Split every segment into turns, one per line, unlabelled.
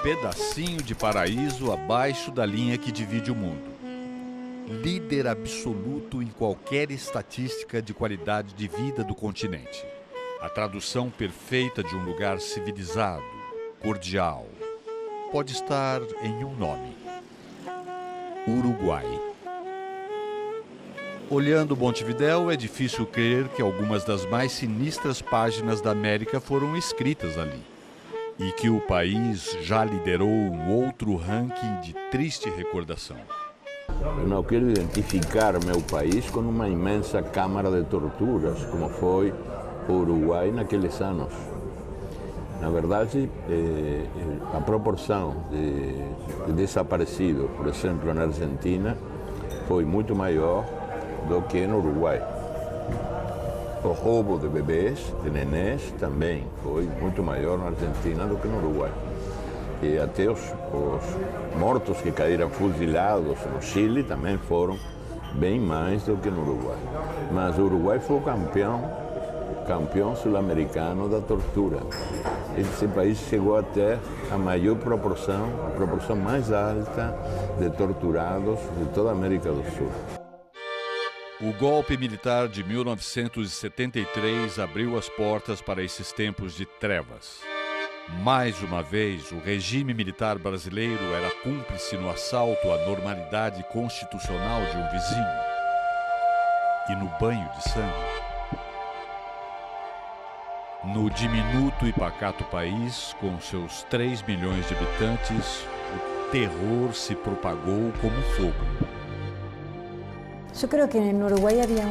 pedacinho de paraíso abaixo da linha que divide o mundo. Líder absoluto em qualquer estatística de qualidade de vida do continente. A tradução perfeita de um lugar civilizado, cordial. Pode estar em um nome: Uruguai. Olhando Montevidéu, é difícil crer que algumas das mais sinistras páginas da América foram escritas ali. E que o país já liderou um outro ranking de triste recordação.
Eu não quero identificar meu país com uma imensa câmara de torturas, como foi o Uruguai naqueles anos. Na verdade, a proporção de desaparecidos, por exemplo, na Argentina, foi muito maior do que no Uruguai. O roubo de bebês, de nenés, também foi muito maior na Argentina do que no Uruguai. E até os mortos que caíram fuzilados no Chile também foram bem mais do que no Uruguai. Mas o Uruguai foi o campeão sul-americano da tortura. Esse país chegou até a maior proporção, a proporção mais alta de torturados de toda a América do Sul.
O golpe militar de 1973 abriu as portas para esses tempos de trevas. Mais uma vez, o regime militar brasileiro era cúmplice no assalto à normalidade constitucional de um vizinho e no banho de sangue. No diminuto e pacato país, com seus 3 milhões de habitantes, o terror se propagou como fogo.
Yo creo que en Uruguay había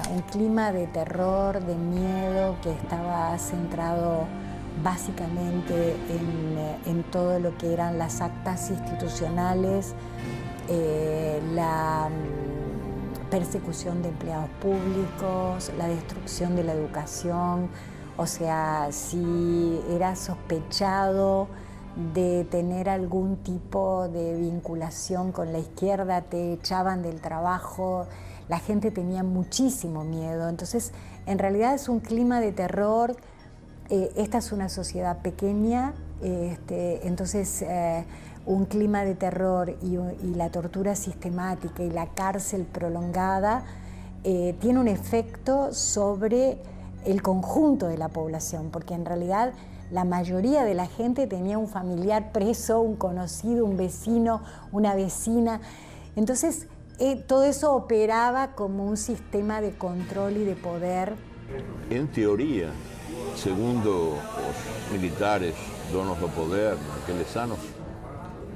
un clima de terror, de miedo, que estaba centrado básicamente en todo lo que eran las actas institucionales, la persecución de empleados públicos, la destrucción de la educación. O sea, si era sospechado de tener algún tipo de vinculación con la izquierda, te echaban del trabajo, la gente tenía muchísimo miedo. Entonces, en realidad es un clima de terror. Esta es una sociedad pequeña, entonces un clima de terror y la tortura sistemática y la cárcel prolongada tiene un efecto sobre el conjunto de la población, porque en realidad la mayoría de la gente tenía un familiar preso, un conocido, un vecino, una vecina. Entonces, todo eso operaba como un sistema de control y de poder.
En teoria, segundo os militares donos do poder naqueles anos,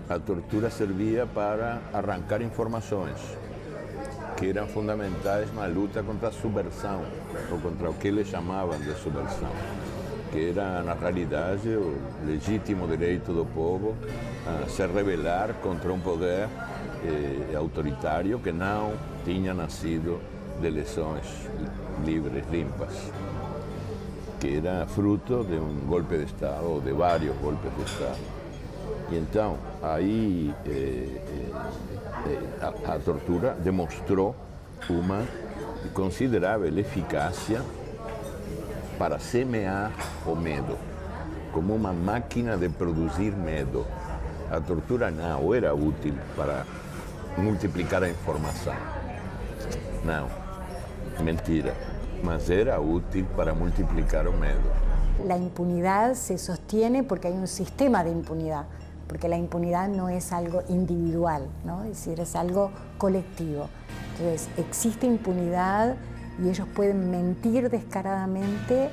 a tortura servia para arrancar informações que eram fundamentais na luta contra a subversão, ou contra o que eles chamavam de subversão, que era, na realidade, o legítimo direito do povo a se rebelar contra um poder autoritário que não tinha nascido de eleições livres, limpas, que era fruto de um golpe de Estado, ou de vários golpes de Estado. E então, aí a tortura demonstrou uma considerável eficácia para semear o medo, como uma máquina de produzir medo. A tortura não era útil para multiplicar a informação. Não, mentira, mas era útil para multiplicar o medo.
La impunidad se sostiene porque hay un sistema de impunidad, porque la impunidad no es algo individual, ¿no? Es decir, es algo colectivo. Entonces, existe impunidad y ellos pueden mentir descaradamente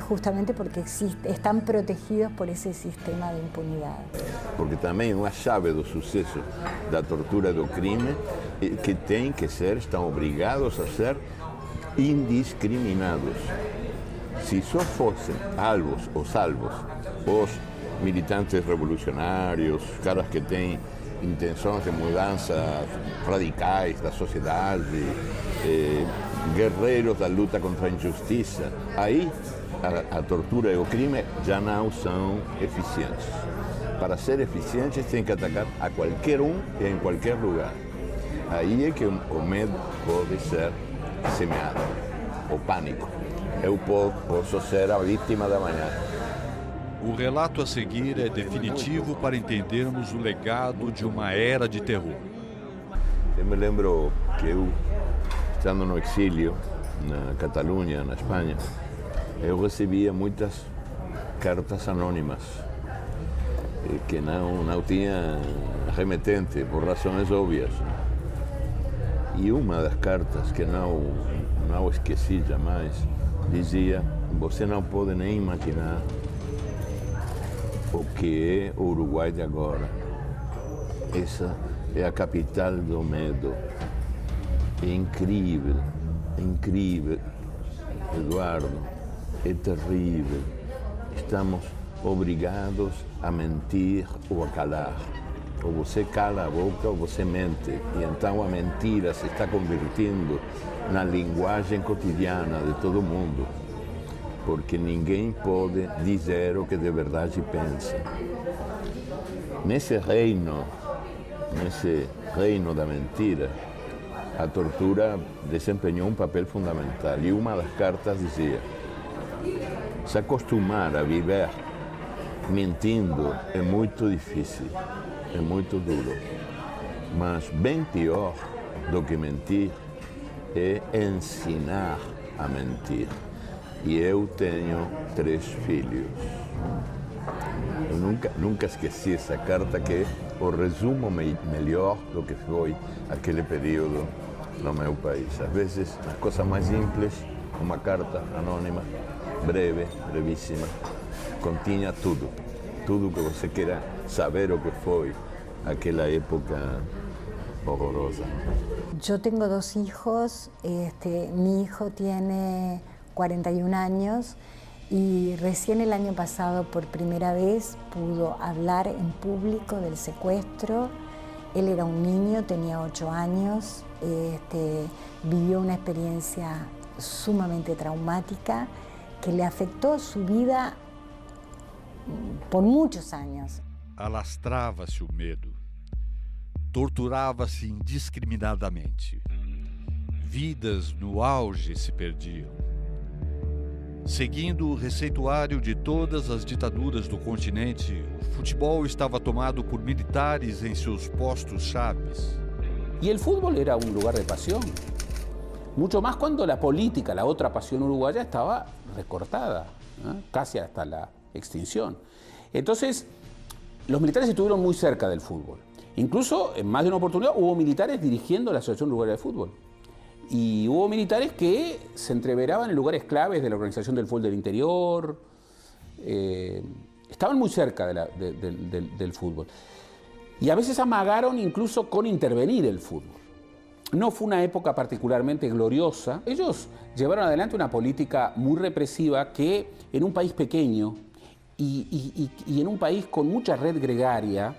justamente porque están protegidos por ese sistema de impunidad.
Porque também uma chave do sucesso da tortura e do crime é que tem que ser, estão obrigados a ser indiscriminados. Se só fossem alvos ou salvos os militantes revolucionários, caras que têm intenções de mudanças radicais da sociedade, guerreiros da luta contra a injustiça, aí a tortura e o crime já não são eficientes. Para ser eficientes, tem que atacar a qualquer um e em qualquer lugar. Aí é que o medo pode ser semeado, o pânico. Eu posso ser a vítima da manhã.
O relato a seguir é definitivo para entendermos o legado de uma era de terror.
Eu me lembro que eu, estando no exílio, na Catalunha, na Espanha, eu recebia muitas cartas anônimas que não tinha remetente, por razões óbvias. E uma das cartas que não esqueci jamais dizia: você não pode nem imaginar o que é o Uruguai de agora. Essa é a capital do medo. É incrível, Eduardo, é terrível. Estamos obrigados a mentir ou a calar. Ou você cala a boca ou você mente. E então a mentira se está convertindo na linguagem cotidiana de todo mundo. Porque ninguém pode dizer o que de verdade pensa. Nesse reino da mentira, a tortura desempenhou um papel fundamental. E uma das cartas dizia: se acostumar a viver mentindo é muito difícil, é muito duro. Mas bem pior do que mentir é ensinar a mentir. E eu tenho 3 filhos. Eu nunca esqueci essa carta, que é o resumo melhor do que foi aquele período no meu país. Às vezes, as coisas mais simples, uma carta anônima, brevíssima, continha tudo que você queira saber o que foi aquela época horrorosa.
Yo tengo 2 hijos, mi hijo tiene 41 años y recién el año pasado por primera vez pudo hablar en público del secuestro. Él era un niño, tenía 8 años, vivió una experiencia sumamente traumática que le afectó su vida por muchos años.
Alastrava-se o medo. Torturava-se indiscriminadamente. Vidas no auge se perdiam. Seguindo o receituário de todas as ditaduras do continente, o futebol estava tomado por militares em seus postos chaves.
Y el fútbol era un lugar de pasión. Mucho más cuando la política, la otra pasión uruguaya, estaba recortada, ¿eh? Casi hasta la extinción. Entonces, los militares estuvieron muy cerca del fútbol. Incluso, en más de una oportunidad, hubo militares dirigiendo la Asociación Uruguaya de Fútbol. Y hubo militares que se entreveraban en lugares claves de la organización del fútbol del interior. Estaban muy cerca del fútbol. Y a veces amagaron incluso con intervenir el fútbol. No fue una época particularmente gloriosa. Ellos llevaron adelante una política muy represiva que en un país pequeño y en un país con mucha red gregaria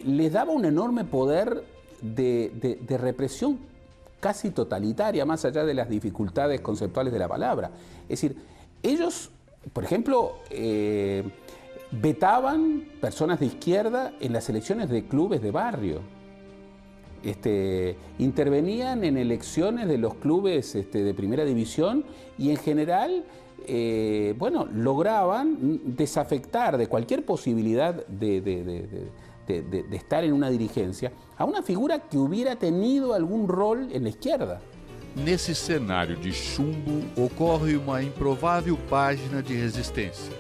les daba un enorme poder de represión casi totalitaria, más allá de las dificultades conceptuales de la palabra. Es decir, ellos, por ejemplo, vetaban personas de izquierda en las elecciones de clubes de barrio. Intervenían en elecciones de los clubes de primera división y en general, lograban desafectar de cualquier posibilidad de estar en una dirigencia a una figura que hubiera tenido algún rol en la izquierda.
Nesse cenário de chumbo, ocorre uma improvável página de resistência.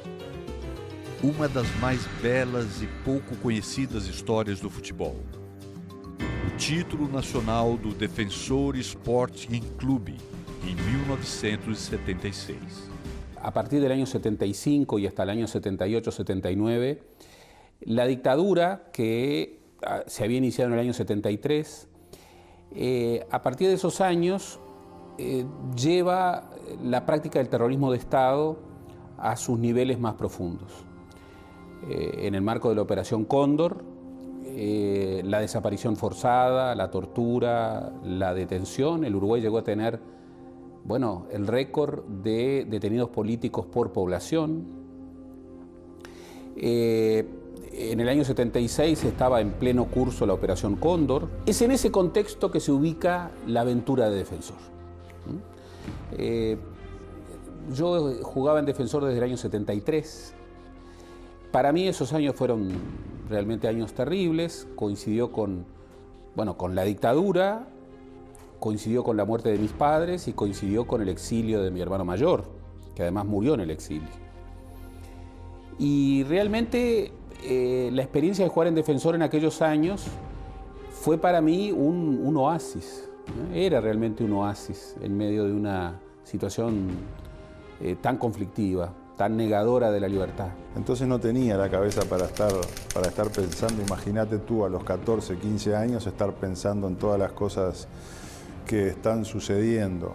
Uma das mais belas e pouco conhecidas histórias do futebol. O título nacional do Defensor Sporting Clube, em 1976.
A partir del año 75 y hasta el año 78-79, la dictadura, que se había iniciado en el año 73, a partir de esos años lleva la práctica del terrorismo de Estado a sus niveles más profundos. En el marco de la Operación Cóndor, la desaparición forzada, la tortura, la detención, el Uruguay llegó a tener, el récord de detenidos políticos por población. En el año 76 estaba en pleno curso la Operación Cóndor. Es en ese contexto que se ubica la aventura de Defensor. Yo jugaba en Defensor desde el año 73 Para mí esos años fueron realmente años terribles, coincidió con la dictadura, coincidió con la muerte de mis padres y coincidió con el exilio de mi hermano mayor, que además murió en el exilio. Y realmente la experiencia de jugar en Defensor en aquellos años fue para mí un oasis, ¿no? Era realmente un oasis en medio de una situación tan conflictiva, tan negadora de la libertad.
Entonces no tenía la cabeza para estar pensando, imagínate tú a los 14, 15 años estar pensando en todas las cosas que están sucediendo.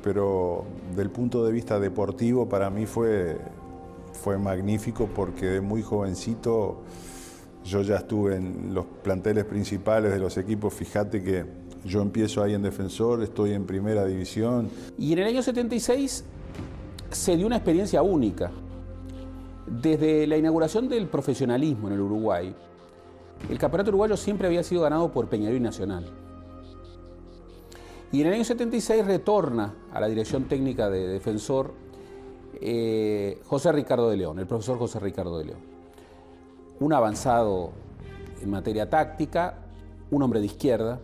Pero del punto de vista deportivo para mí fue magnífico porque de muy jovencito yo ya estuve en los planteles principales de los equipos. Fíjate que yo empiezo ahí en Defensor, estoy en primera división.
Y en el año 76 se dio una experiencia única. Desde la inauguración del profesionalismo en el Uruguay, el campeonato uruguayo siempre había sido ganado por Peñarol y Nacional. Y en el año 76 retorna a la dirección técnica de Defensor José Ricardo de León, el profesor José Ricardo de León. Un avanzado en materia táctica, un hombre de izquierda,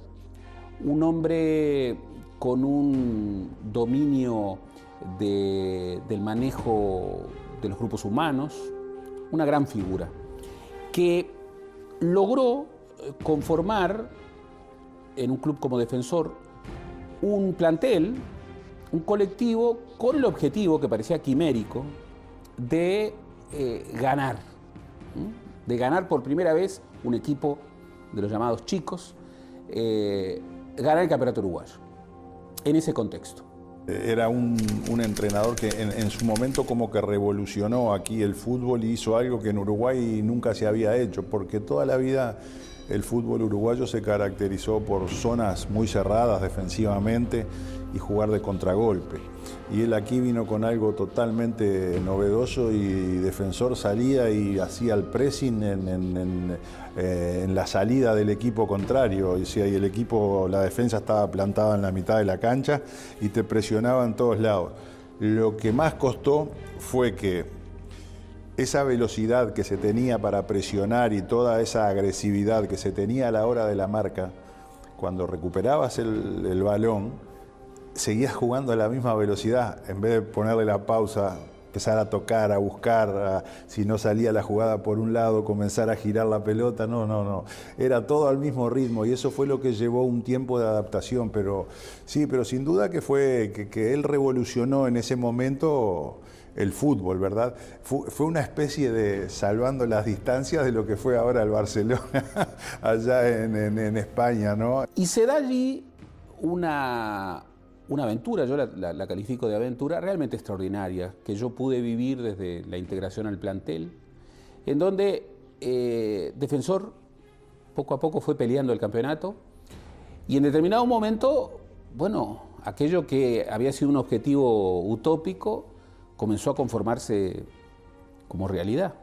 un hombre con un dominio del manejo de los grupos humanos, una gran figura, que logró conformar en un club como Defensor un plantel, un colectivo con el objetivo que parecía quimérico de ganar por primera vez un equipo de los llamados chicos, ganar el campeonato uruguayo, en ese contexto.
Era un entrenador que en su momento como que revolucionó aquí el fútbol y hizo algo que en Uruguay nunca se había hecho, porque toda la vida el fútbol uruguayo se caracterizó por zonas muy cerradas defensivamente y jugar de contragolpe. Y él aquí vino con algo totalmente novedoso y Defensor salía y hacía el pressing en la salida del equipo contrario. O sea, y el equipo, la defensa estaba plantada en la mitad de la cancha y te presionaba en todos lados. Lo que más costó fue que esa velocidad que se tenía para presionar y toda esa agresividad que se tenía a la hora de la marca, cuando recuperabas el balón, seguías jugando a la misma velocidad. En vez de ponerle la pausa, empezar a tocar, a buscar, si no salía la jugada por un lado, comenzar a girar la pelota, no. Era todo al mismo ritmo y eso fue lo que llevó un tiempo de adaptación. Pero sí, pero sin duda que fue que él revolucionó en ese momento el fútbol, ¿verdad? Fue una especie de salvando las distancias de lo que fue ahora el Barcelona allá en España, ¿no?
Y se da allí una aventura, yo la califico de aventura realmente extraordinaria, que yo pude vivir desde la integración al plantel, en donde Defensor poco a poco fue peleando el campeonato y en determinado momento, aquello que había sido un objetivo utópico comenzó a conformarse como realidad.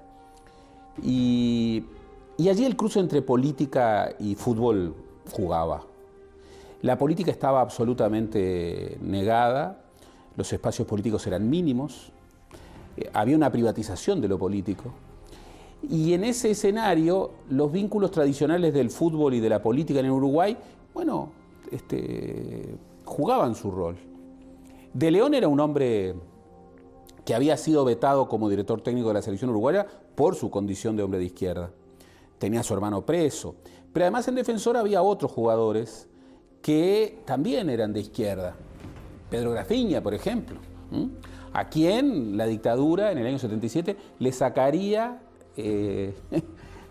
Y allí el cruce entre política y fútbol jugaba. La política estaba absolutamente negada, los espacios políticos eran mínimos, había una privatización de lo político. Y en ese escenario, los vínculos tradicionales del fútbol y de la política en Uruguay, jugaban su rol. De León era un hombre que había sido vetado como director técnico de la selección uruguaya por su condición de hombre de izquierda. Tenía a su hermano preso. Pero además en Defensor había otros jugadores que también eran de izquierda. Pedro Grafiña, por ejemplo, a quien la dictadura en el año 77 le sacaría,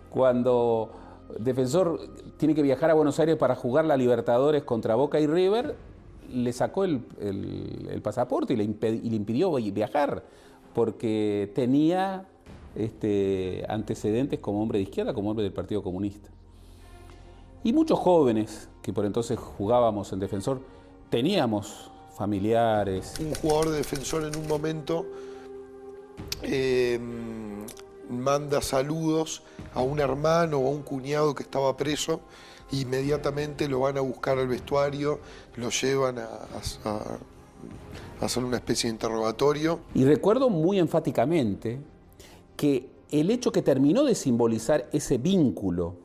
cuando Defensor tiene que viajar a Buenos Aires para jugar la Libertadores contra Boca y River, le sacó el pasaporte y le impidió viajar, porque tenía antecedentes como hombre de izquierda, como hombre del Partido Comunista. Y muchos jóvenes que por entonces jugábamos en Defensor, teníamos familiares.
Un jugador de Defensor en un momento manda saludos a un hermano o a un cuñado que estaba preso. Inmediatamente lo van a buscar al vestuario, lo llevan a hacer una especie de interrogatorio.
Y recuerdo muy enfáticamente que el hecho que terminó de simbolizar ese vínculo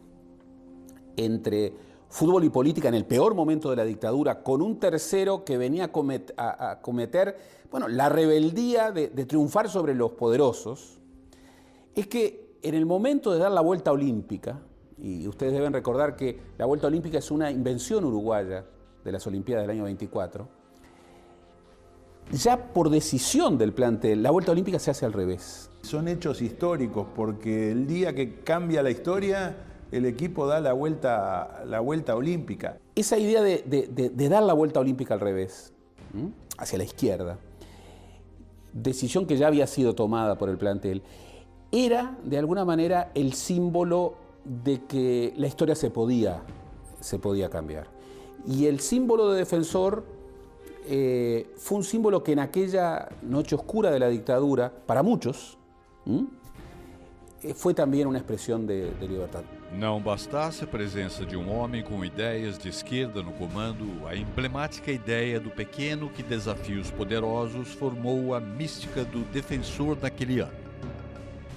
entre fútbol y política en el peor momento de la dictadura, con un tercero que venía a cometer la rebeldía de triunfar sobre los poderosos, es que en el momento de dar la vuelta olímpica, y ustedes deben recordar que la vuelta olímpica es una invención uruguaya de las Olimpiadas del año 24, ya por decisión del plantel, la vuelta olímpica se hace al revés.
Son hechos históricos, porque el día que cambia la historia, el equipo da la vuelta olímpica.
Esa idea de dar la vuelta olímpica al revés, hacia la izquierda, decisión que ya había sido tomada por el plantel, era de alguna manera el símbolo de que la historia se podía cambiar. Y el símbolo de Defensor fue un símbolo que en aquella noche oscura de la dictadura, para muchos, foi também uma expressão de liberdade.
Não bastasse a presença de um homem com ideias de esquerda no comando, a emblemática ideia do pequeno que desafia os poderosos formou a mística do Defensor naquele ano.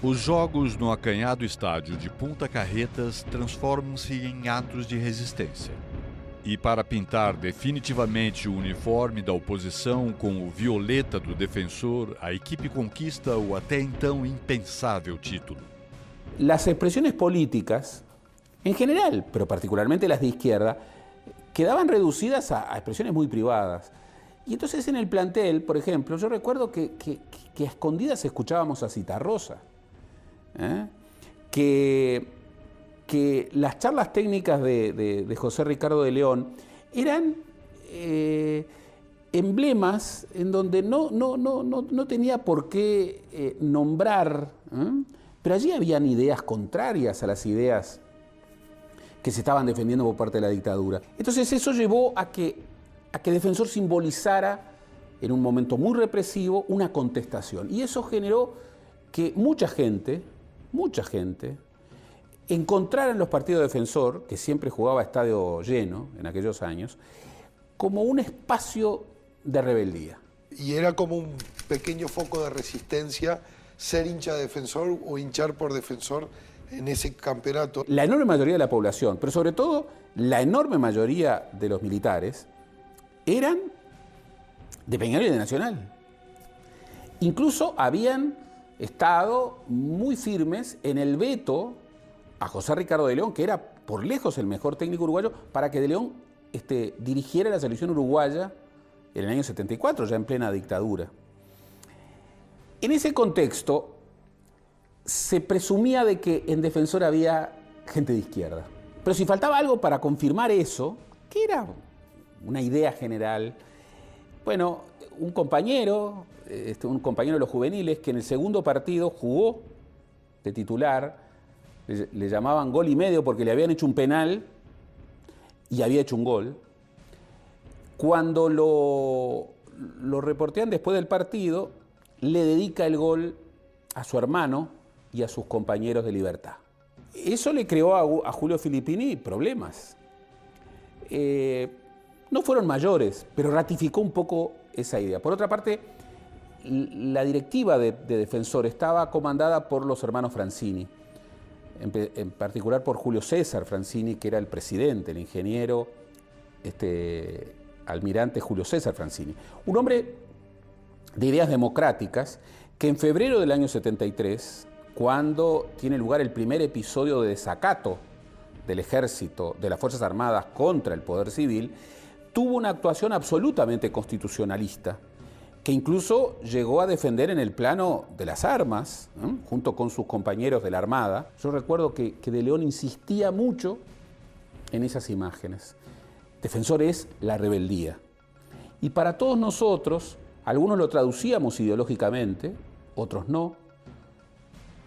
Os jogos no acanhado estádio de Punta Carretas transformam-se em atos de resistência. E para pintar definitivamente o uniforme da oposição com o violeta do Defensor, a equipe conquista o até então impensável título.
Las expresiones políticas, en general, pero particularmente las de izquierda, quedaban reducidas a expresiones muy privadas. Y entonces en el plantel, por ejemplo, yo recuerdo que a escondidas escuchábamos a Citarrosa, que las charlas técnicas de José Ricardo de León eran emblemas en donde no tenía por qué nombrar, pero allí habían ideas contrarias a las ideas que se estaban defendiendo por parte de la dictadura. Entonces eso llevó a que Defensor simbolizara en un momento muy represivo una contestación. Y eso generó que mucha gente encontrara en los partidos de Defensor, que siempre jugaba a estadio lleno en aquellos años, como un espacio de rebeldía.
Y era como un pequeño foco de resistencia ser hincha de Defensor o hinchar por Defensor en ese campeonato.
La enorme mayoría de la población, pero sobre todo la enorme mayoría de los militares, eran de Peñarol y de Nacional. Incluso habían estado muy firmes en el veto a José Ricardo de León, que era por lejos el mejor técnico uruguayo, para que de León dirigiera la selección uruguaya en el año 74, ya en plena dictadura. En ese contexto, se presumía de que en Defensor había gente de izquierda. Pero si faltaba algo para confirmar eso, que era una idea general, bueno, un compañero de los juveniles, que en el segundo partido jugó de titular, le llamaban gol y medio porque le habían hecho un penal y había hecho un gol. Cuando lo reportean después del partido, le dedica el gol a su hermano y a sus compañeros de Libertad. Eso le creó a Julio Filippini problemas. No fueron mayores, pero ratificó un poco esa idea. Por otra parte, la directiva de Defensor estaba comandada por los hermanos Francini, en particular por Julio César Francini, que era el presidente, el ingeniero, almirante Julio César Francini. Un hombre de ideas democráticas que en febrero del año 73, cuando tiene lugar el primer episodio de desacato del ejército, de las Fuerzas Armadas contra el poder civil, tuvo una actuación absolutamente constitucionalista, que incluso llegó a defender en el plano de las armas, junto con sus compañeros de la Armada. Yo recuerdo que de León insistía mucho en esas imágenes. Defensor es la rebeldía. Y para todos nosotros, algunos lo traducíamos ideológicamente, otros no,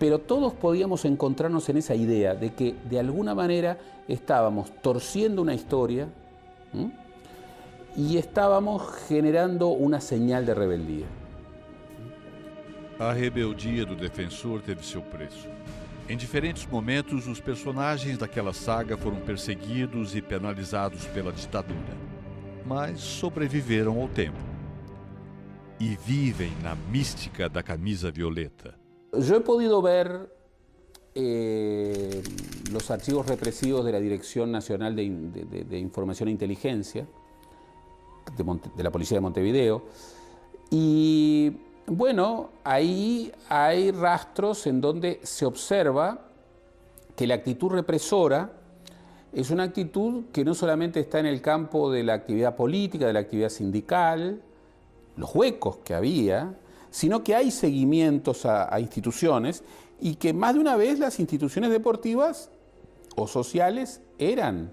pero todos podíamos encontrarnos en esa idea de que de alguna manera estábamos torciendo una historia y estábamos generando una señal de rebeldía.
A rebeldia do Defensor teve seu preço. Em diferentes momentos, os personagens daquela saga foram perseguidos e penalizados pela ditadura, mas sobreviveram ao tempo e vivem na mística da camisa violeta.
Yo he podido ver los archivos represivos de la Dirección Nacional de Información e Inteligencia, de la Policía de Montevideo. Y bueno, ahí hay rastros en donde se observa que la actitud represora es una actitud que no solamente está en el campo de la actividad política, de la actividad sindical, los huecos que había, sino que hay seguimientos a instituciones y que más de una vez las instituciones deportivas o sociales eran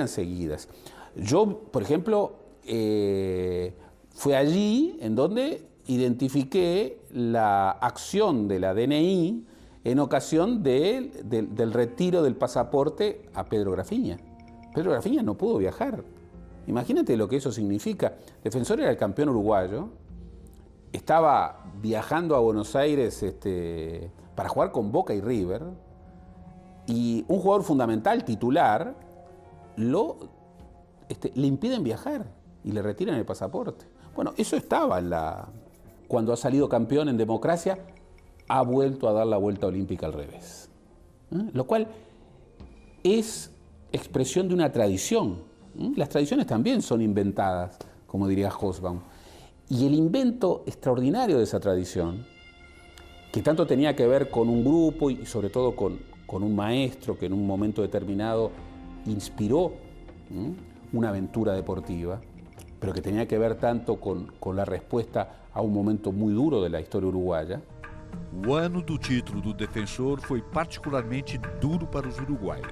seguidas. Yo, por ejemplo, fue allí en donde identifiqué la acción de la DNI en ocasión del retiro del pasaporte a Pedro Grafiña. Pedro Grafiña no pudo viajar. Imagínate lo que eso significa. Defensor era el campeón uruguayo, estaba viajando a Buenos Aires para jugar con Boca y River, y un jugador fundamental, titular, le impiden viajar y le retiran el pasaporte. Bueno, eso estaba cuando ha salido campeón en democracia, ha vuelto a dar la vuelta olímpica al revés. Lo cual es expresión de una tradición. Las tradiciones también son inventadas, como diría Hobsbawm. Y el invento extraordinario de esa tradición, que tanto tenía que ver con un grupo y sobre todo con un maestro que en un momento determinado inspiró una aventura deportiva, pero que tenía que ver tanto con la respuesta a un momento muy duro de la historia uruguaya.
O ano do título do Defensor foi particularmente duro para os uruguaios.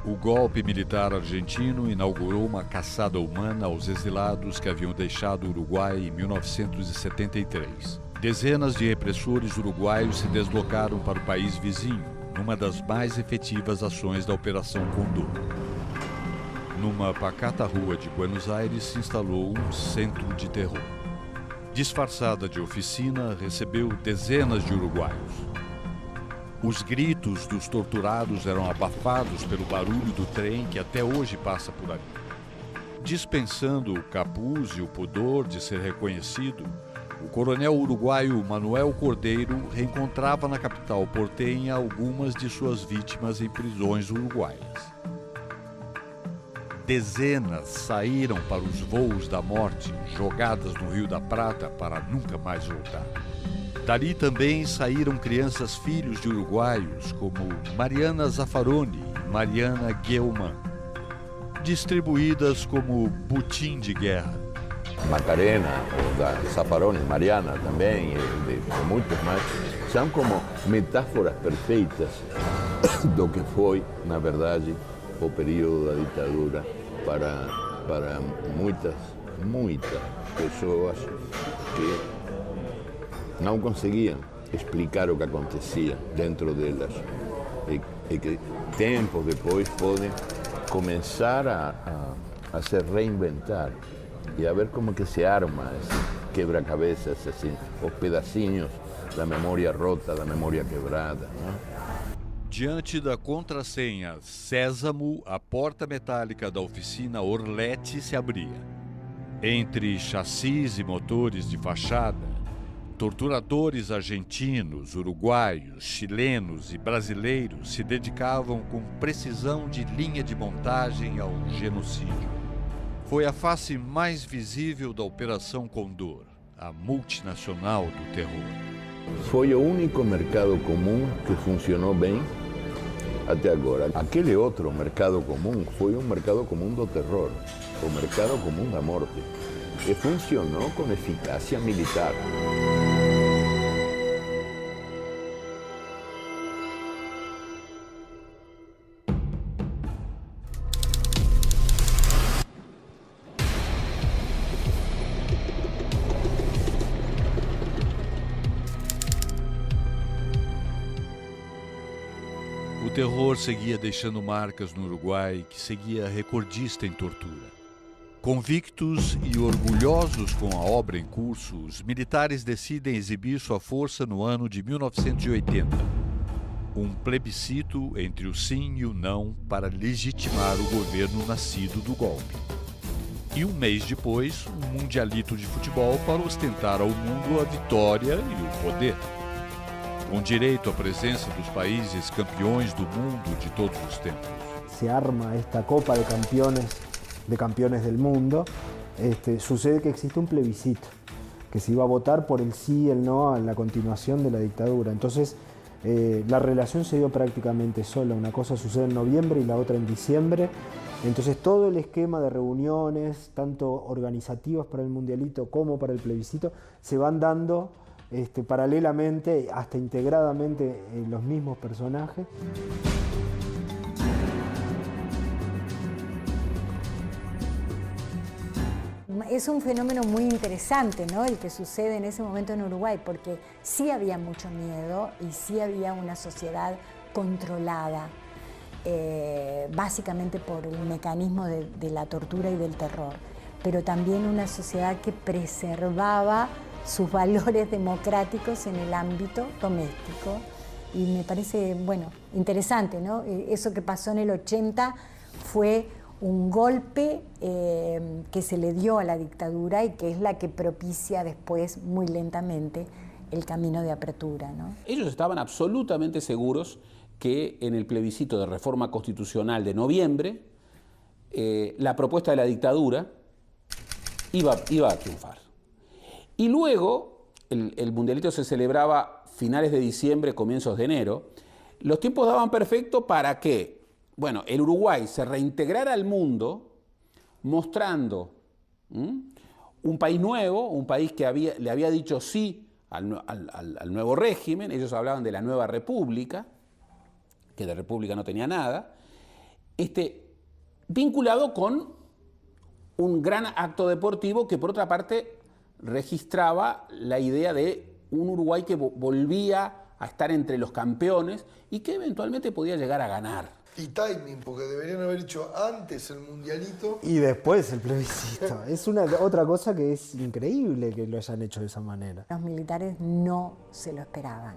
O golpe militar argentino inaugurou uma caçada humana aos exilados que haviam deixado o Uruguai em 1973. Dezenas de repressores uruguaios se deslocaram para o país vizinho, numa das mais efetivas ações da Operação Condor. Numa pacata rua de Buenos Aires se instalou um centro de terror. Disfarçada de oficina, recebeu dezenas de uruguaios. Os gritos dos torturados eram abafados pelo barulho do trem que até hoje passa por ali. Dispensando o capuz e o pudor de ser reconhecido, o coronel uruguaio Manuel Cordeiro reencontrava na capital portenha algumas de suas vítimas em prisões uruguaias. Dezenas saíram para os voos da morte, jogadas no Rio da Prata para nunca mais voltar. Dali também saíram crianças filhos de uruguaios como Mariana Zaffaroni e Mariana Guelman, distribuídas como butim de guerra.
Macarena, ou da Zaffaroni, Mariana também, e de muitos mais, são como metáforas perfeitas do que foi, na verdade, o período da ditadura para muitas pessoas que não conseguiam explicar o que acontecia dentro delas e que tempos depois podem começar a se reinventar e a ver como que se arma esse quebra-cabeças, assim, os pedacinhos da memória rota, da memória quebrada, né?
Diante da contrassenha Sésamo, a porta metálica da oficina Orlete se abria. Entre chassis e motores de fachada, torturadores argentinos, uruguaios, chilenos e brasileiros se dedicavam com precisão de linha de montagem ao genocídio. Foi a face mais visível da Operação Condor, a multinacional do terror.
Foi o único mercado comum que funcionou bem até agora. Aquele outro mercado comum foi um mercado comum do terror, o mercado comum da morte, e funcionou com eficácia militar.
O terror seguia deixando marcas no Uruguai, que seguia recordista em tortura. Convictos e orgulhosos com a obra em curso, os militares decidem exibir sua força no ano de 1980. Um plebiscito entre o sim e o não para legitimar o governo nascido do golpe. E um mês depois, um mundialito de futebol para ostentar ao mundo a vitória e o poder. com direito à presença dos países campeões do mundo de todos os tempos.
Se arma esta Copa de Campeones del Mundo, sucede que existe un plebiscito, que se iba a votar por el sí y el no a la continuación de la dictadura. Entonces, la relación se dio prácticamente sola. Una cosa sucede en noviembre y la otra en diciembre. Entonces, todo el esquema de reuniones, tanto organizativas para el Mundialito como para el plebiscito, se van dando paralelamente, hasta integradamente, los mismos personajes.
Es un fenómeno muy interesante, ¿no?, el que sucede en ese momento en Uruguay, porque sí había mucho miedo y sí había una sociedad controlada, básicamente por el mecanismo de la tortura y del terror, pero también una sociedad que preservaba sus valores democráticos en el ámbito doméstico. Y me parece, bueno, interesante, ¿no? Eso que pasó en el 80 fue un golpe que se le dio a la dictadura y que es la que propicia después, muy lentamente, el camino de apertura, ¿no?
Ellos estaban absolutamente seguros que en el plebiscito de reforma constitucional de noviembre, la propuesta de la dictadura iba a triunfar. Y luego, el Mundialito se celebraba finales de diciembre, comienzos de enero. Los tiempos daban perfecto para que, bueno, el Uruguay se reintegrara al mundo mostrando un país nuevo, un país que le había dicho sí al nuevo régimen. Ellos hablaban de la nueva república, que de república no tenía nada, vinculado con un gran acto deportivo que, por otra parte, registraba la idea de un Uruguay que volvía a estar entre los campeones y que eventualmente podía llegar a ganar.
Y timing, porque deberían haber hecho antes el Mundialito.
Y después el plebiscito. Es otra cosa que es increíble que lo hayan hecho de esa manera.
Los militares no se lo esperaban,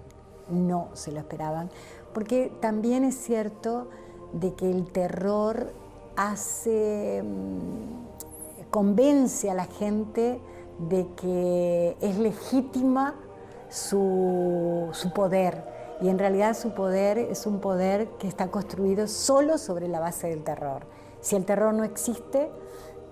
porque también es cierto de que el terror convence a la gente de que es legítima su poder, y en realidad su poder es un poder que está construido solo sobre la base del terror. Si el terror no existe,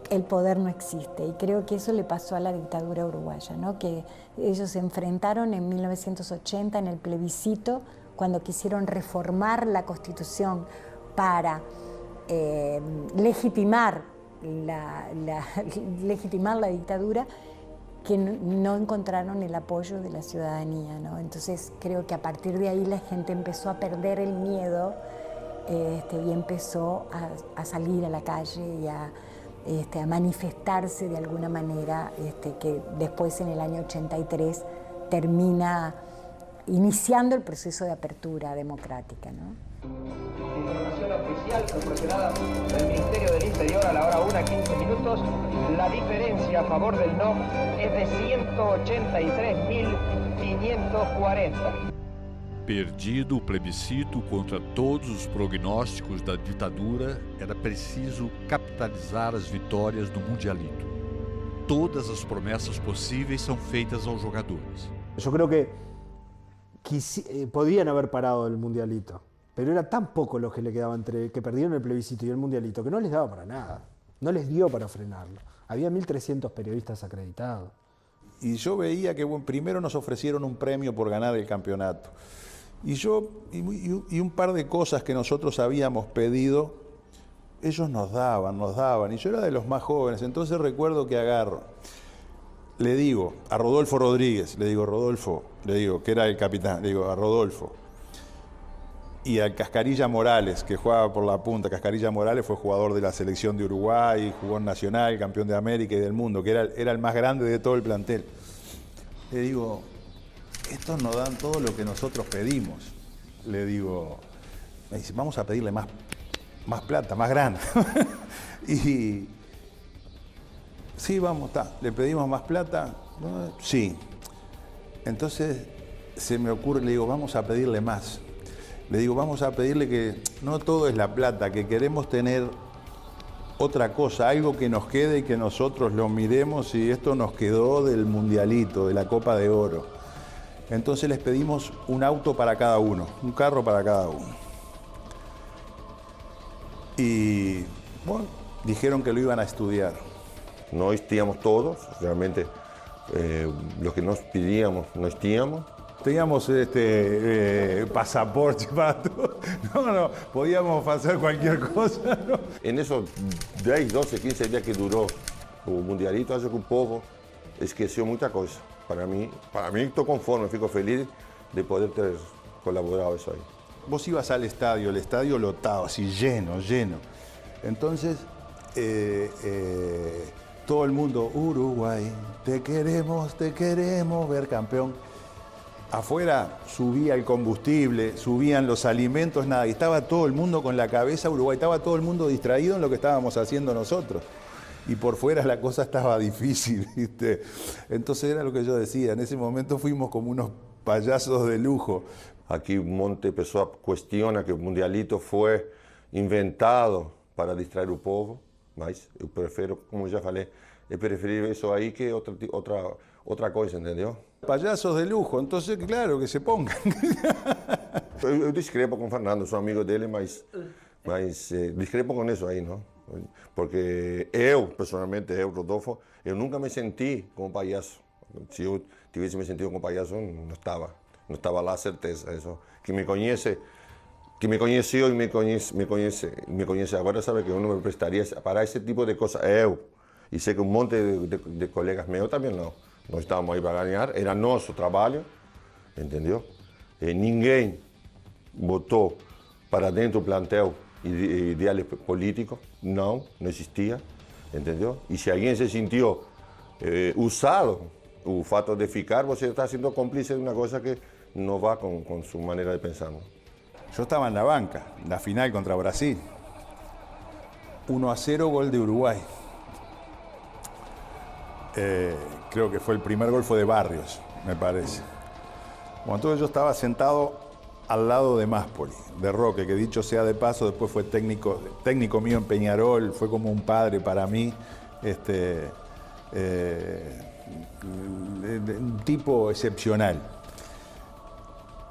el poder no existe, y creo que eso le pasó a la dictadura uruguaya, ¿no? Que ellos se enfrentaron en 1980 en el plebiscito, cuando quisieron reformar la Constitución para legitimar la dictadura, que no encontraron el apoyo de la ciudadanía, ¿no? Entonces creo que a partir de ahí la gente empezó a perder el miedo y empezó a salir a la calle y a manifestarse de alguna manera, que después en el año 83 termina iniciando el proceso de apertura democrática, ¿no?
Información oficial proporcionada del Ministerio del Interior a la hora 1:15, la diferencia a favor del no es de 183.540.
Perdido o plebiscito contra todos os prognósticos da ditadura, era preciso capitalizar as vitórias do Mundialito. Todas as promessas possíveis são feitas aos jogadores.
Yo creo que podían haber parado el Mundialito, pero era tan poco los que le quedaban entre que perdieron el plebiscito y el Mundialito que no les daba para nada, no les dio para frenarlo. Había 1.300 periodistas acreditados.
Y yo veía que primero nos ofrecieron un premio por ganar el campeonato. Y un par de cosas que nosotros habíamos pedido, ellos nos daban. Y yo era de los más jóvenes, entonces recuerdo que agarro. Le digo a Rodolfo Rodríguez, Rodolfo, que era el capitán, le digo a Rodolfo. Y a Cascarilla Morales, que jugaba por la punta. Cascarilla Morales fue jugador de la selección de Uruguay, jugó en Nacional, campeón de América y del mundo, que era el más grande de todo el plantel. Le digo, estos nos dan todo lo que nosotros pedimos. Le digo, me dice, vamos a pedirle más plata, más grana. Y sí, vamos, le pedimos más plata. Sí. Entonces se me ocurre, le digo, vamos a pedirle más. Le digo, vamos a pedirle que no todo es la plata, que queremos tener otra cosa, algo que nos quede y que nosotros lo miremos, y esto nos quedó del Mundialito, de la Copa de Oro. Entonces les pedimos un auto para cada uno, un carro para cada uno. Y bueno, dijeron que lo iban a estudiar.
Nós tínhamos todos, realmente, lo que nós pedíamos, nós tínhamos.
Teníamos pasaporte para todo. No, podíamos hacer cualquier cosa, ¿no?
En esos 10, 12, 15 días que duró o Mundialito, acho que o povo esqueceu muita coisa. Para mí estou conforme, fico feliz de poder ter colaborado eso ahí.
Vos ibas al estadio, el estadio lotado, así lleno. Entonces, todo el mundo, Uruguay, te queremos ver campeón. Afuera subía el combustible, subían los alimentos, nada, y estaba todo el mundo con la cabeza Uruguay, estaba todo el mundo distraído en lo que estábamos haciendo nosotros. Y por fuera la cosa estaba difícil, ¿viste? Entonces era lo que yo decía, en ese momento fuimos como unos payasos de lujo.
Aqui um monte de pessoas questiona que o Mundialito foi inventado para distrair o povo, mas eu prefiro, como já falei, eu prefiro isso aí que outra coisa, entendeu?
Payasos de lujo, entonces claro que se pongan.
Eu discrepo com o Fernando, sou amigo dele, mas discrepo com isso aí, não? Porque eu, personalmente, Rodolfo, eu nunca me senti como payaso. Se eu tivesse me sentido como payaso, não estava lá, certeza. Isso. Que me conheceu e me conhece agora, sabe que eu não me prestaria para esse tipo de coisa. Eu, e sei que um monte de colegas meus também não. Nós estávamos aí para ganhar, era nosso trabalho, entendeu? E ninguém botou para dentro do plantel ideais políticos, não existia, entendeu? E se alguém se sentiu usado, o fato de ficar, você está sendo cúmplice de uma coisa que não vai com sua maneira de pensar. ¿No?
Yo estaba en la banca, en la final contra Brasil. 1-0, gol de Uruguay. Creo que fue el primer gol, fue de Barrios, me parece. Bueno, entonces yo estaba sentado al lado de Máspoli, de Roque, que dicho sea de paso, después fue técnico mío en Peñarol, fue como un padre para mí, un tipo excepcional.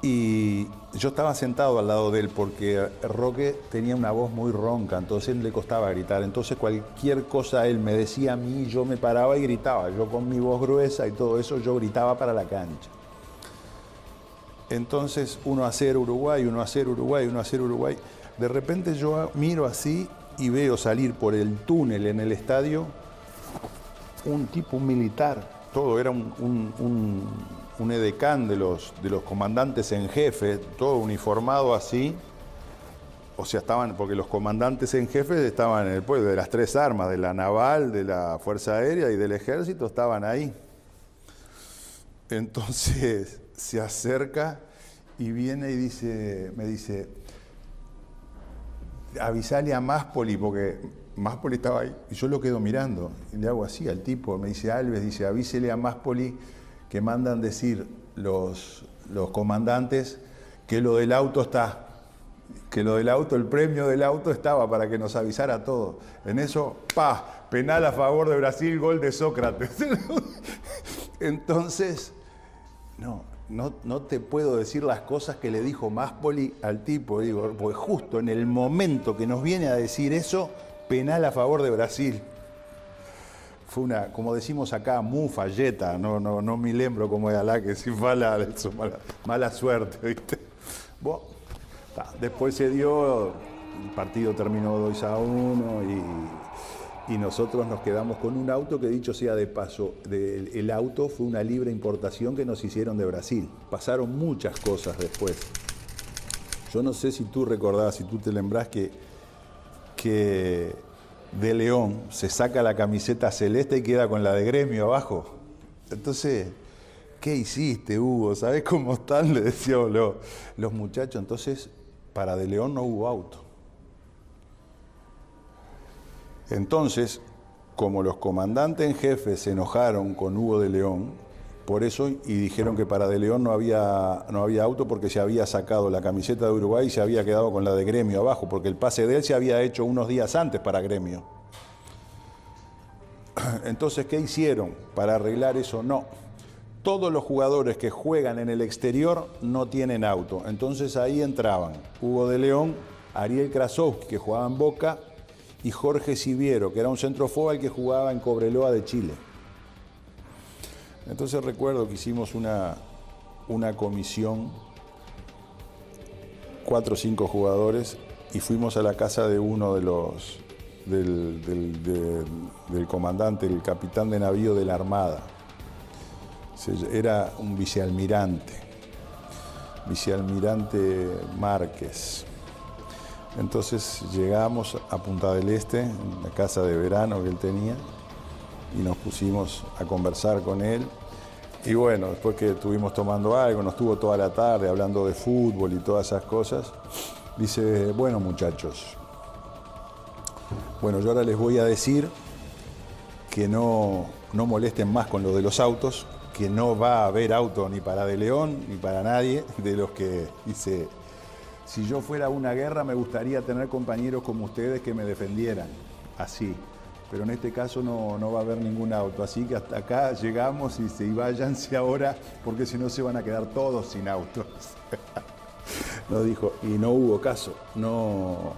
Y yo estaba sentado al lado de él porque Roque tenía una voz muy ronca, entonces le costaba gritar. Entonces cualquier cosa él me decía a mí, yo me paraba y gritaba. Yo con mi voz gruesa y todo eso, yo gritaba para la cancha. Entonces 1-0 Uruguay, 1-0 Uruguay, 1-0 Uruguay. De repente yo miro así y veo salir por el túnel en el estadio un tipo, un militar. Todo era un edecán de los comandantes en jefe, todo uniformado así. O sea, estaban, porque los comandantes en jefe estaban en el pueblo de las tres armas, de la naval, de la Fuerza Aérea y del Ejército, estaban ahí. Entonces se acerca y viene y me dice, avisale a Máspoli, porque Máspoli estaba ahí. Y yo lo quedo mirando y le hago así al tipo. Me dice Alves, dice, avísele a Máspoli que mandan decir los comandantes que lo del auto está. Que lo del auto, el premio del auto estaba para que nos avisara a todos. En eso, penal a favor de Brasil, gol de Sócrates. Entonces, no te puedo decir las cosas que le dijo Máspoli al tipo, digo, pues justo en el momento que nos viene a decir eso, penal a favor de Brasil. Fue una, como decimos acá, mufalleta, no me lembro como era la que si mala suerte, ¿viste? Bueno, después se dio, el partido terminó 2-1 y nosotros nos quedamos con un auto que, dicho sea de paso, el auto fue una libre importación que nos hicieron de Brasil. Pasaron muchas cosas después. Yo no sé si tú recordás, si tú te lembrás que De León se saca la camiseta celeste y queda con la de Gremio abajo. Entonces, ¿qué hiciste, Hugo? ¿Sabés cómo están? Le decíamos los muchachos. Entonces, para De León no hubo auto. Entonces, como los comandantes en jefe se enojaron con Hugo de León, por eso, y dijeron que para De León no había auto porque se había sacado la camiseta de Uruguay y se había quedado con la de Gremio abajo, porque el pase de él se había hecho unos días antes para Gremio. Entonces, ¿qué hicieron para arreglar eso? No. todos los jugadores que juegan en el exterior no tienen auto. Entonces ahí entraban Hugo de León, Ariel Krasowski, que jugaba en Boca, y Jorge Siviero, que era un centroforward que jugaba en Cobreloa de Chile. Entonces recuerdo que hicimos una comisión, 4 o 5 jugadores, y fuimos a la casa de uno de los del comandante, el capitán de navío de la Armada. Era un vicealmirante Márquez. Entonces llegamos a Punta del Este, en la casa de verano que él tenía, y nos pusimos a conversar con él. Y bueno, después que estuvimos tomando algo, nos tuvo toda la tarde hablando de fútbol y todas esas cosas, dice, bueno muchachos, bueno, yo ahora les voy a decir que no molesten más con lo de los autos, que no va a haber auto ni para De León ni para nadie de los que, dice, si yo fuera a una guerra me gustaría tener compañeros como ustedes que me defendieran, así. Pero en este caso no va a haber ningún auto, así que hasta acá llegamos y váyanse ahora, porque si no se van a quedar todos sin autos. Nos dijo, y no hubo caso, no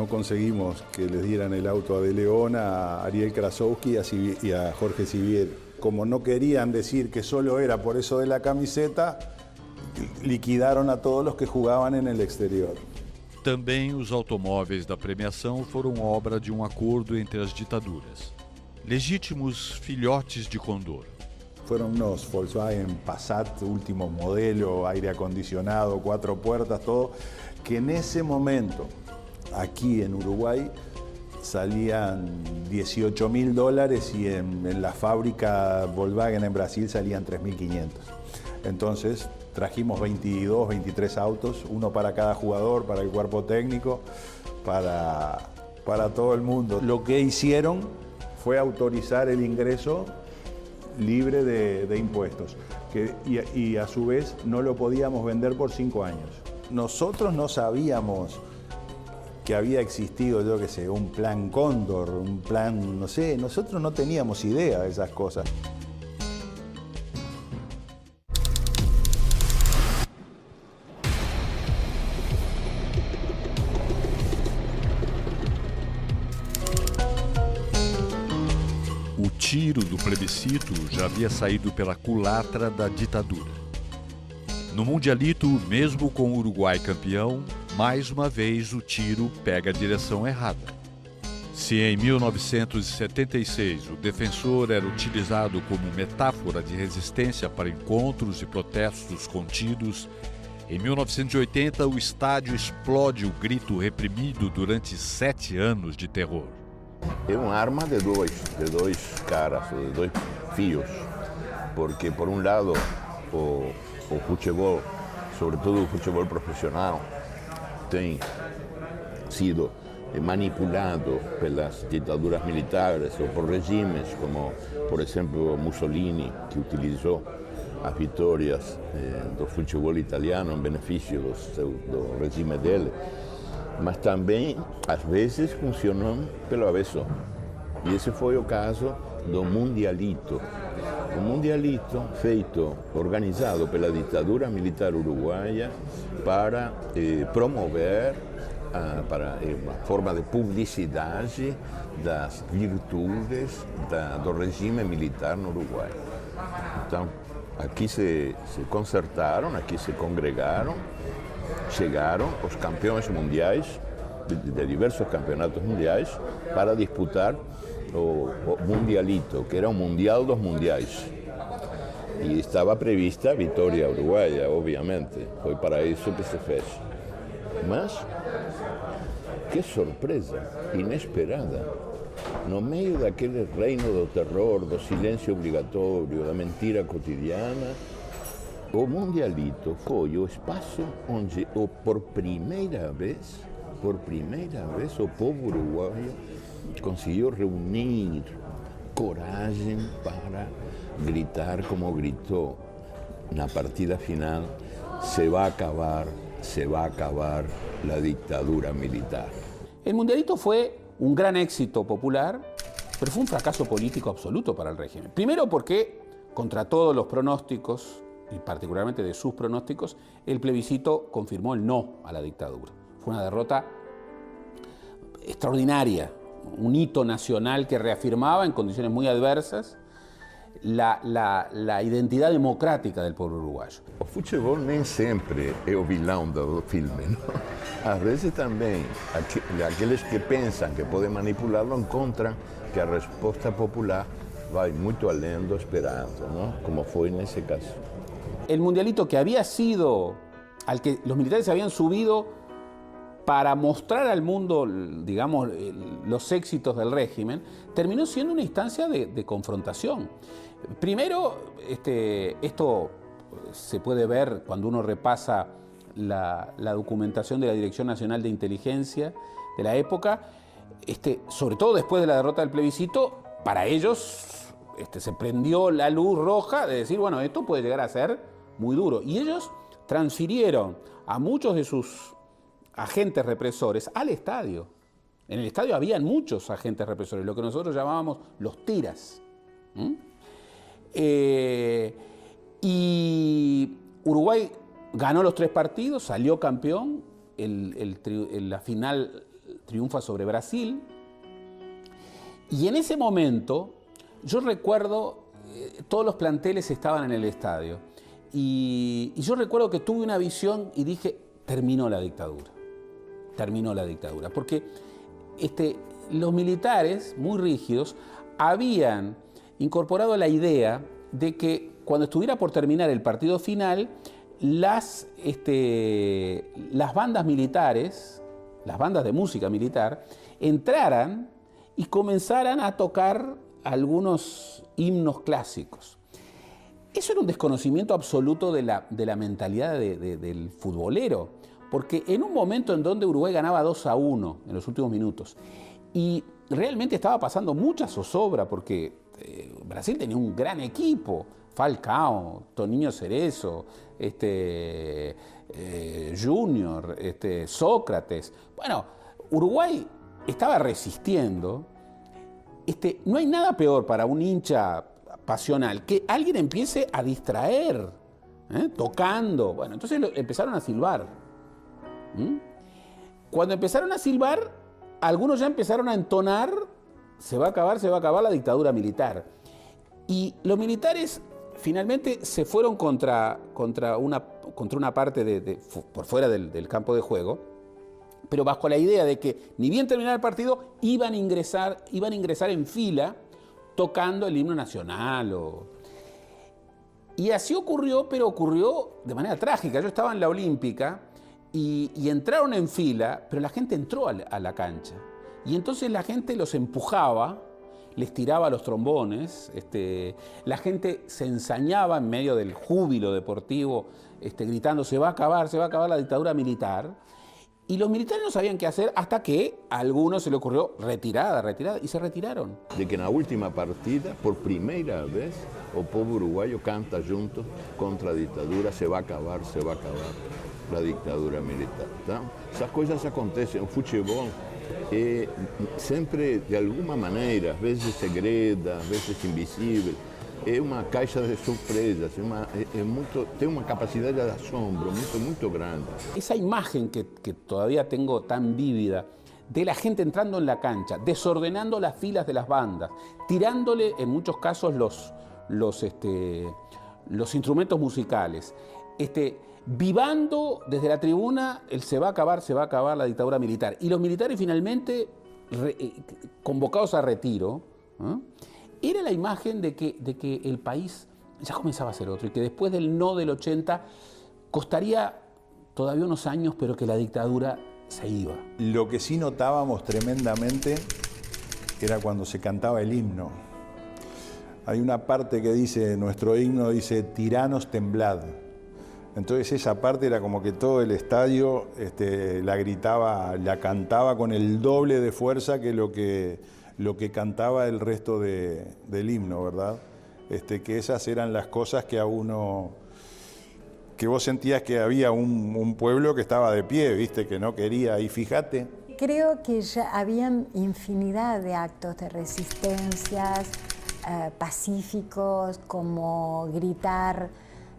conseguimos que les dieran el auto a De León, a Ariel Krasowski y a Jorge Siviero. Como no querían decir que solo era por eso de la camiseta, liquidaron a todos los que jugaban en el exterior.
Também os automóveis da premiação foram obra de um acordo entre as ditaduras. Legítimos filhotes de Condor.
Fueron unos Volkswagen Passat, último modelo, aire acondicionado, 4 puertas, todo, que en ese momento, aquí en Uruguay, salían $18.000 y en la fábrica Volkswagen en Brasil salían 3.500. Entonces trajimos 22, 23 autos, uno para cada jugador, para el cuerpo técnico, para todo el mundo. Lo que hicieron fue autorizar el ingreso libre de impuestos, y a su vez no lo podíamos vender por 5 años. Nosotros no sabíamos que había existido, yo qué sé, un plan Cóndor, un plan, no sé, nosotros no teníamos idea de esas cosas.
O tiro do plebiscito já havia saído pela culatra da ditadura. No Mundialito, mesmo com o Uruguai campeão, mais uma vez o tiro pega a direção errada. Se em 1976 o defensor era utilizado como metáfora de resistência para encontros e protestos contidos, em 1980 o estádio explode o grito reprimido durante 7 anos de terror.
É uma arma de dois caras, de 2 fios, porque por um lado o futebol, sobretudo o futebol profissional, tem sido manipulado pelas ditaduras militares ou por regimes como, por exemplo, Mussolini, que utilizou as vitórias do futebol italiano em benefício do regime dele, mas também, às vezes, funcionam pelo avesso. E esse foi o caso do Mundialito. O Mundialito organizado pela ditadura militar uruguaia para promover uma forma de publicidade das virtudes do regime militar no Uruguai. Então, aqui se concertaram, aqui se congregaram, chegaram os campeões mundiais, de diversos campeonatos mundiais, para disputar o Mundialito, que era o Mundial dos Mundiais. E estava prevista a vitória uruguaia, obviamente, foi para isso que se fez. Mas, que surpresa inesperada, no meio daquele reino do terror, do silêncio obrigatório, da mentira cotidiana, o Mundialito foi o espaço onde, por primeira vez, o povo uruguaio conseguiu reunir coragem para gritar como gritou na partida final: se va a acabar la dictadura militar.
El Mundialito fue un gran éxito popular, pero fue un fracaso político absoluto para el régimen. Primero porque contra todos los pronósticos, y particularmente de sus pronósticos, el plebiscito confirmó el no a la dictadura. Fue una derrota extraordinaria, un hito nacional que reafirmaba en condiciones muy adversas la identidad democrática del pueblo uruguayo.
O futebol nem sempre é o vilão do filme, não? Às vezes também aqueles que pensam que podem manipulá-lo encontram que a resposta popular vai muito além do esperado, não? Como foi nesse caso.
El mundialito que había sido, al que los militares se habían subido para mostrar al mundo, digamos, los éxitos del régimen, terminó siendo una instancia de confrontación. Primero, esto se puede ver cuando uno repasa la documentación de la Dirección Nacional de Inteligencia de la época, sobre todo después de la derrota del plebiscito, para ellos se prendió la luz roja de decir, bueno, esto puede llegar a ser muy duro. Y ellos transfirieron a muchos de sus agentes represores al estadio. En el estadio habían muchos agentes represores, lo que nosotros llamábamos los tiras. Y Uruguay ganó los 3 partidos, salió campeón, en la final triunfa sobre Brasil. Y en ese momento, yo recuerdo, todos los planteles estaban en el estadio. Y yo recuerdo que tuve una visión y dije, terminó la dictadura. Terminó la dictadura. Porque los militares, muy rígidos, habían incorporado la idea de que cuando estuviera por terminar el partido final, las bandas militares, las bandas de música militar, entraran y comenzaran a tocar algunos himnos clásicos. Eso era un desconocimiento absoluto de la mentalidad del futbolero, porque en un momento en donde Uruguay ganaba 2-1 en los últimos minutos, y realmente estaba pasando mucha zozobra, porque Brasil tenía un gran equipo, Falcao, Toninho Cerezo, Junior, Sócrates. Bueno, Uruguay estaba resistiendo. No hay nada peor para un hincha pasional que alguien empiece a distraer, tocando. Bueno, entonces empezaron a silbar. Cuando empezaron a silbar, algunos ya empezaron a entonar, se va a acabar la dictadura militar. Y los militares finalmente se fueron contra una parte por fuera del campo de juego, pero bajo la idea de que ni bien terminara el partido, iban a ingresar en fila tocando el himno nacional. Y así ocurrió, pero ocurrió de manera trágica. Yo estaba en la Olímpica y entraron en fila, pero la gente entró a la cancha. Y entonces la gente los empujaba, les tiraba los trombones, la gente se ensañaba en medio del júbilo deportivo, gritando se va a acabar la dictadura militar. Y los militares no sabían qué hacer hasta que a algunos se le ocurrió retirada, y se retiraron.
De que en la última partida, por primera vez, el pueblo uruguayo canta juntos contra la dictadura, se va a acabar la dictadura militar. Tá? Esas cosas acontecen, el fútbol sempre de alguma maneira, às vezes segreda, às vezes invisível, é uma caixa de surpresas, tem uma capacidade de asombro muito grande.
Esa imagen que todavía tengo tan vívida de la gente entrando en la cancha, desordenando las filas de las bandas, tirándole en muchos casos los instrumentos musicales, vivando desde la tribuna el se va a acabar la dictadura militar. Y los militares finalmente convocados a retiro, era la imagen de que el país ya comenzaba a ser otro y que después del no del 80 costaría todavía unos años, pero que la dictadura se iba.
Lo que sí notábamos tremendamente era cuando se cantaba el himno. Hay una parte que dice, nuestro himno dice, tiranos temblad. Entonces esa parte era como que todo el estadio la cantaba con el doble de fuerza que lo que cantaba el resto del himno, ¿verdad? Que esas eran las cosas que que vos sentías que había un pueblo que estaba de pie, ¿viste? Que no quería, y fíjate.
Creo que ya habían infinidad de actos de resistencias pacíficos, como gritar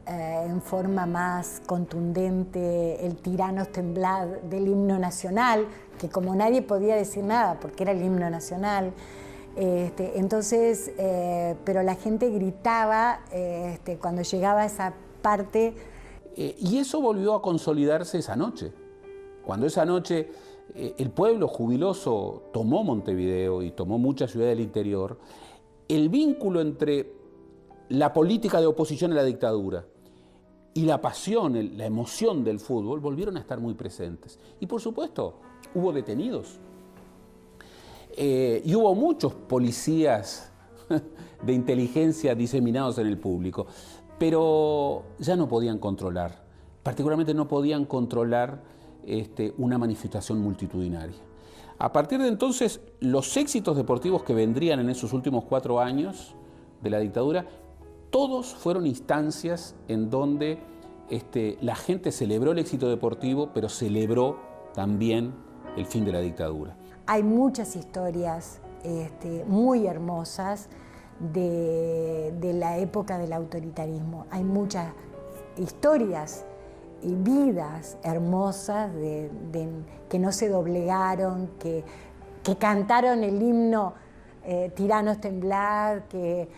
en forma más contundente el Tiranos temblad del himno nacional, que como nadie podía decir nada porque era el himno nacional. Entonces, pero la gente gritaba cuando llegaba a esa parte.
Y eso volvió a consolidarse esa noche. Cuando esa noche el pueblo jubiloso tomó Montevideo y tomó muchas ciudades del interior, el vínculo entre la política de oposición a la dictadura y la pasión, la emoción del fútbol volvieron a estar muy presentes. Y por supuesto, hubo detenidos. Y hubo muchos policías de inteligencia diseminados en el público, pero ya no podían controlar, particularmente no podían controlar una manifestación multitudinaria. A partir de entonces, los éxitos deportivos que vendrían en esos últimos 4 años de la dictadura, todos fueron instancias en donde la gente celebró el éxito deportivo, pero celebró también el fin de la dictadura.
Hay muchas historias muy hermosas de la época del autoritarismo. Hay muchas historias y vidas hermosas que no se doblegaron, que cantaron el himno Tiranos temblad, que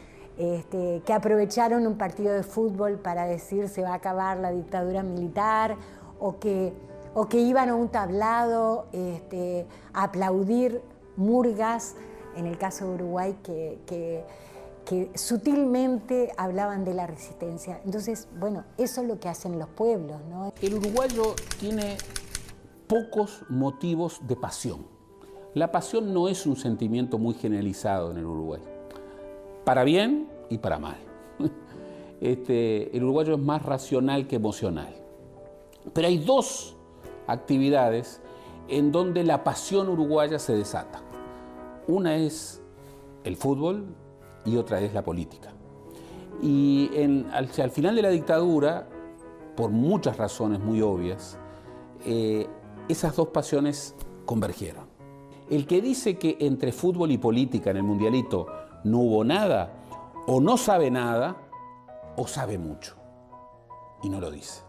aprovecharon un partido de fútbol para decir se va a acabar la dictadura militar, o que iban a un tablado a aplaudir murgas, en el caso de Uruguay, que sutilmente hablaban de la resistencia. Entonces, bueno, eso es lo que hacen los pueblos, ¿no?
El uruguayo tiene pocos motivos de pasión. La pasión no es un sentimiento muy generalizado en el Uruguay, para bien y para mal. El uruguayo es más racional que emocional. Pero hay 2 actividades en donde la pasión uruguaya se desata. Una es el fútbol y otra es la política. Y al final de la dictadura, por muchas razones muy obvias, esas 2 pasiones convergieron. El que dice que entre fútbol y política en el Mundialito no hubo nada, o no sabe nada, o sabe mucho, y no lo dice.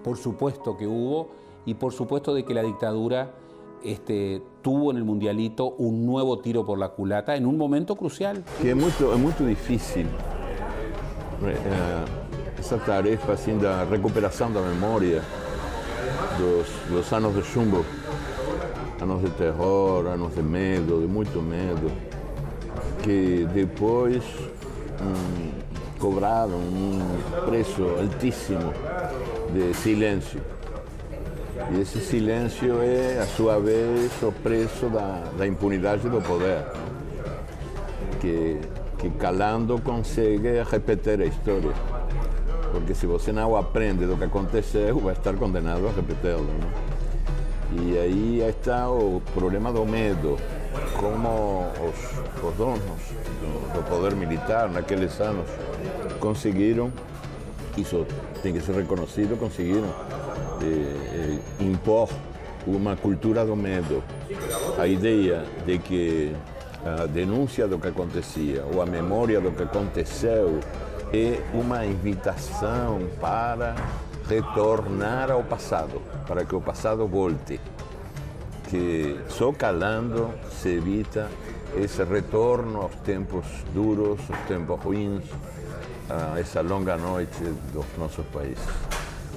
Por supuesto que hubo, y por supuesto de que la dictadura tuvo en el Mundialito un nuevo tiro por la culata en un momento crucial.
Que é muito difícil essa tarefa assim da recuperação da memória dos anos de chumbo, anos de terror, anos de medo, de muito medo, que depois cobraram um preço altíssimo de silêncio. E esse silêncio é, a sua vez, o preço da impunidade do poder, que calando consegue repetir a história. Porque se você não aprende do que aconteceu, vai estar condenado a repeti-lo, não? E aí está o problema do medo, como os donos do poder militar naqueles anos conseguiram, isso tem que ser reconhecido, conseguiram impor uma cultura do medo. A ideia de que a denúncia do que acontecia ou a memória do que aconteceu é uma invitação para retornar ao passado, para que o passado volte. Que só calando se evita esse retorno aos tempos duros, aos tempos ruins, a essa longa noite dos nossos países.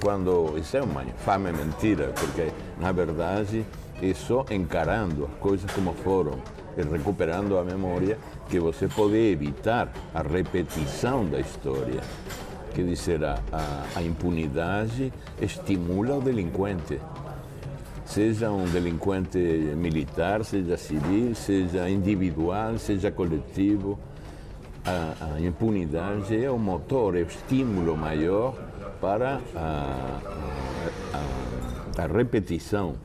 Quando isso é uma infame mentira, porque na verdade é só encarando as coisas como foram e recuperando a memória que você pode evitar a repetição da história. Quer dizer, a impunidade estimula o delinquente, seja um delinquente militar, seja civil, seja individual, seja coletivo. A impunidade é o motor, é o estímulo maior para a repetição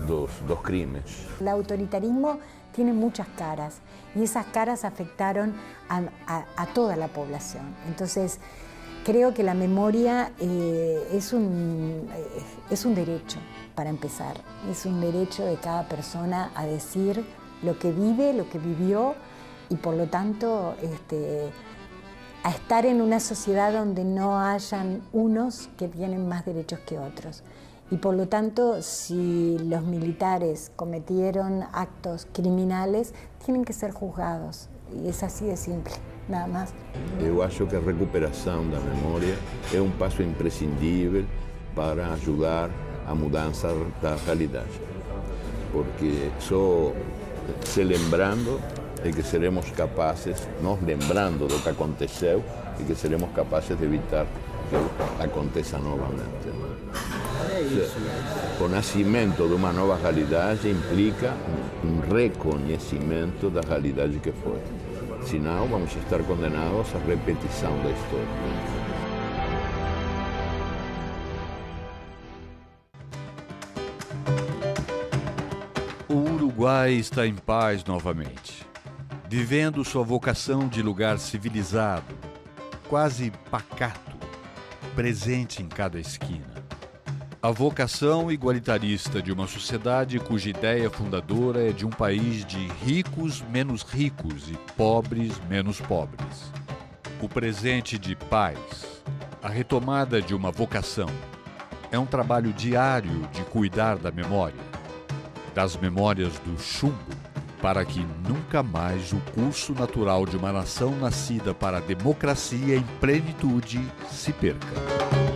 dos crimes.
El autoritarismo tiene muchas caras y esas caras afectaron a toda la población. Entonces, creo que la memoria es un derecho, para empezar. Es un derecho de cada persona a decir lo que vive, lo que vivió y por lo tanto a estar en una sociedad donde no hayan unos que tienen más derechos que otros. Y por lo tanto, si los militares cometieron actos criminales, tienen que ser juzgados. E é assim de simples, nada mais.
Eu acho que a recuperação da memória é um passo imprescindível para ajudar a mudança da realidade. Porque só se lembrando é que seremos capazes, nós lembrando do que aconteceu, e que seremos capazes de evitar que aconteça novamente. O nascimento de uma nova realidade implica reconhecimento da realidade que foi. Senão, vamos estar condenados à repetição da história.
O Uruguai está em paz novamente, vivendo sua vocação de lugar civilizado, quase pacato, presente em cada esquina. A vocação igualitarista de uma sociedade cuja ideia fundadora é de um país de ricos menos ricos e pobres menos pobres. O presente de paz, a retomada de uma vocação, é um trabalho diário de cuidar da memória, das memórias do chumbo, para que nunca mais o curso natural de uma nação nascida para a democracia em plenitude se perca.